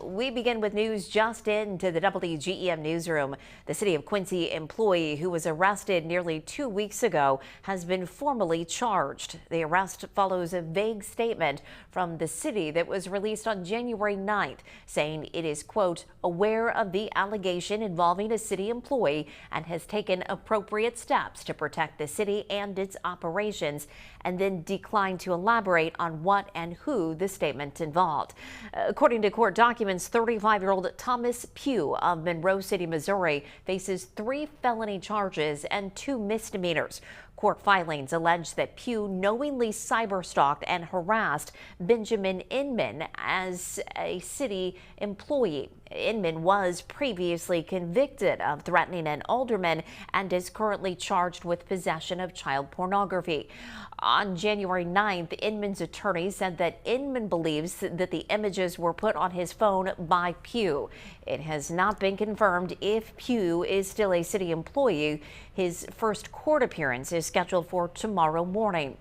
We begin with news just into the WGEM newsroom. The City of Quincy employee who was arrested nearly 2 weeks ago has been formally charged. The arrest follows a vague statement from the city that was released on January 9th, saying it is, quote, aware of the allegation involving a city employee and has taken appropriate steps to protect the city and its operations, and then declined to elaborate on what and who the statement involved. According to court documents, 35-year-old Thomas Pugh of Monroe City, Missouri, faces 3 felony charges and 2 misdemeanors. Court filings allege that Pugh knowingly cyberstalked and harassed Benjamin Inman as a city employee. Inman was previously convicted of threatening an alderman and is currently charged with possession of child pornography. On January 9th, Inman's attorney said that Inman believes that the images were put on his phone by Pugh. It has not been confirmed if Pugh is still a city employee. His first court appearance is scheduled for tomorrow morning.